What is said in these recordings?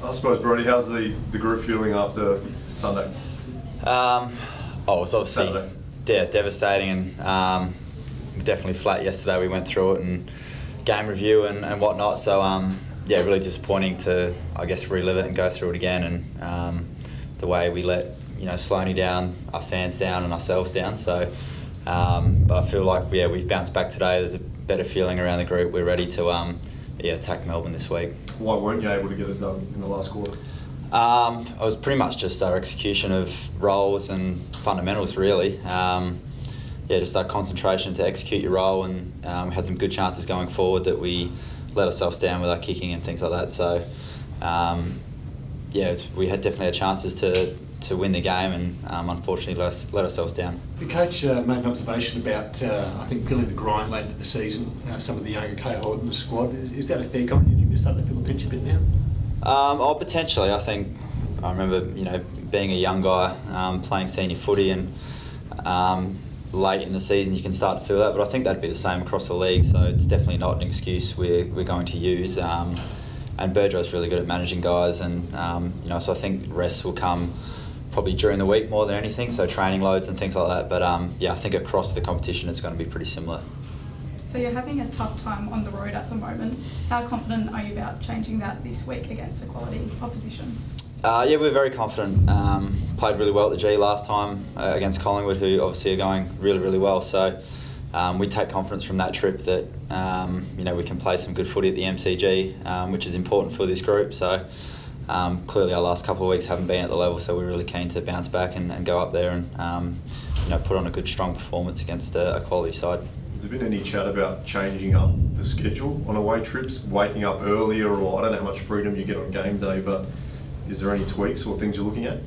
I suppose, Brodie, how's the group feeling after Sunday? It was obviously devastating, and definitely flat yesterday. We went through it and game review and whatnot. So really disappointing to, I guess, relive it and go through it again. And the way we let Sloaney down, our fans down, and ourselves down. So, but I feel like we've bounced back today. There's a better feeling around the group. We're ready to attack Melbourne this week. Why weren't you able to get it done in the last quarter? It was pretty much just our execution of roles and fundamentals, really. Just our concentration to execute your role, and we had some good chances going forward that we let ourselves down with our kicking and things like that. So, we definitely had chances to win the game, and unfortunately let ourselves down. The coach made an observation about, I think, feeling the grind late into the season, some of the younger cohort in the squad. Is that a fair comment? Do you think they're starting to feel the pinch a bit now? Potentially. I remember, being a young guy, playing senior footy, and late in the season you can start to feel that, but I think that'd be the same across the league, so it's definitely not an excuse we're going to use. And Bergeron's really good at managing guys, and so I think rest will come probably during the week more than anything, so training loads and things like that. But I think across the competition it's going to be pretty similar. So you're having a tough time on the road at the moment. How confident are you about changing that this week against a quality opposition? We're very confident. Played really well at the G last time against Collingwood, who obviously are going really, really well. So we take confidence from that trip that we can play some good footy at the MCG, which is important for this group. So clearly our last couple of weeks haven't been at the level, so we're really keen to bounce back and go up there and put on a good, strong performance against a quality side. Has there been any chat about changing up the schedule on away trips, waking up earlier, or I don't know how much freedom you get on game day, but is there any tweaks or things you're looking at?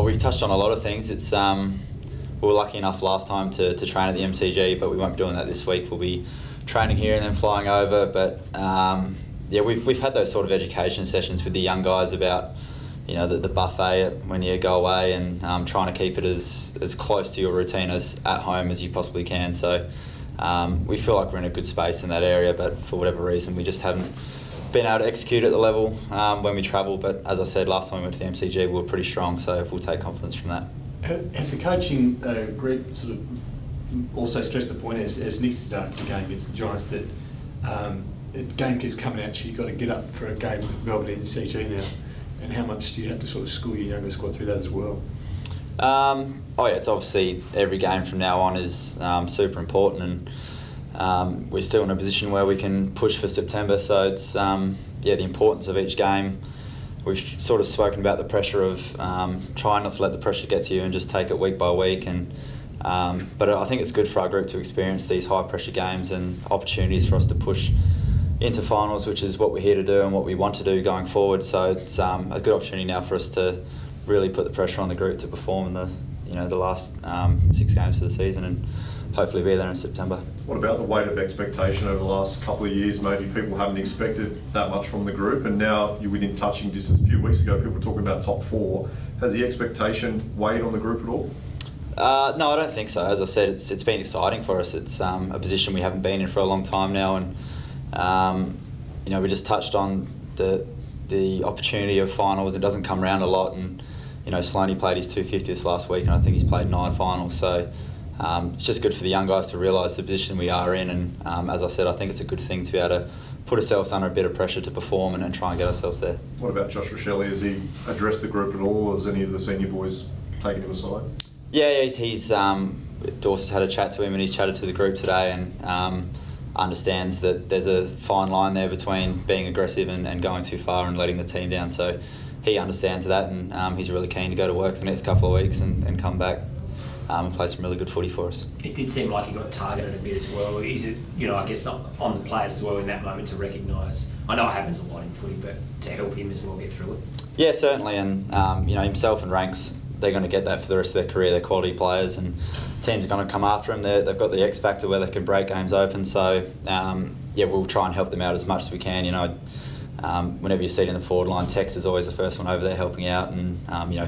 We've touched on a lot of things. It's we were lucky enough last time to train at the MCG, but we won't be doing that this week. We'll be training here and then flying over. But we've had those sort of education sessions with the young guys about the buffet when you go away, and trying to keep it as close to your routine as at home as you possibly can. So we feel like we're in a good space in that area, but for whatever reason we just haven't been able to execute at the level when we travel. But as I said, last time we went to the MCG we were pretty strong, so we'll take confidence from that. Have the coaching group sort of also stressed the point, as Nick started the game against the Giants, that the game keeps coming at you, you've got to get up for a game with Melbourne in CG now, and how much do you have to sort of school your younger squad through that as well? It's obviously every game from now on is super important, and we're still in a position where we can push for September, so it's the importance of each game. We've sort of spoken about the pressure of trying not to let the pressure get to you and just take it week by week, and but I think it's good for our group to experience these high pressure games and opportunities for us to push into finals, which is what we're here to do and what we want to do going forward. So it's a good opportunity now for us to really put the pressure on the group to perform in the last 6 games for the season, and hopefully be there in September. What about the weight of expectation over the last couple of years? Maybe people haven't expected that much from the group, and now you're within touching distance. A few weeks ago people were talking about top 4. Has the expectation weighed on the group at all? No, I don't think so. As I said, it's been exciting for us. It's a position we haven't been in for a long time now, and we just touched on the opportunity of finals. It doesn't come around a lot, and Sloaney played his 250th last week, and I think he's played 9 finals. So it's just good for the young guys to realise the position we are in, and as I said, I think it's a good thing to be able to put ourselves under a bit of pressure to perform and try and get ourselves there. What about Josh Rochelle? Has he addressed the group at all, or has any of the senior boys taken him aside? Yeah, he's Dawson's had a chat to him, and he's chatted to the group today, and understands that there's a fine line there between being aggressive and going too far and letting the team down. So he understands that, and he's really keen to go to work the next couple of weeks and come back and play some really good footy for us. It did seem like he got targeted a bit as well. Is it, I guess on the players as well in that moment to recognise, I know it happens a lot in footy, but to help him as well get through it? Yeah, certainly, and himself and Ranks, they're going to get that for the rest of their career. They're quality players, and teams are going to come after them. They've got the X factor where they can break games open. So we'll try and help them out as much as we can. Whenever you see it in the forward line, Tex is always the first one over there helping out, and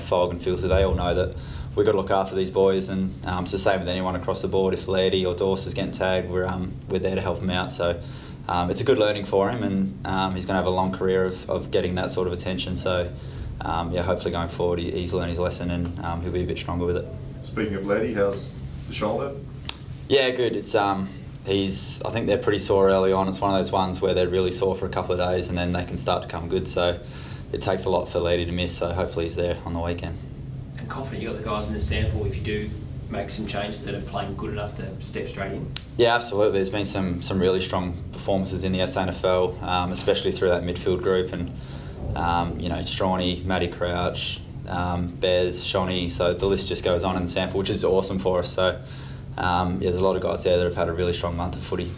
Fogg and Filter, they all know that we've got to look after these boys, and it's the same with anyone across the board. If Lairdy or Dawes is getting tagged, we're there to help them out. So it's a good learning for him, and he's going to have a long career of getting that sort of attention. So yeah, hopefully going forward he's learned his lesson, and he'll be a bit stronger with it. Speaking of Letty, how's the shoulder? Yeah, good. It's I think they're pretty sore early on. It's one of those ones where they're really sore for a couple of days and then they can start to come good. So it takes a lot for Letty to miss. So hopefully he's there on the weekend. And confident you got the guys in the sample if you do make some changes that are playing good enough to step straight in? Yeah, absolutely. There's been some really strong performances in the SANFL, especially through that midfield group, and Strawny, Matty Crouch, Bez, Shonny. So the list just goes on in the sample, which is awesome for us. So there's a lot of guys there that have had a really strong month of footy.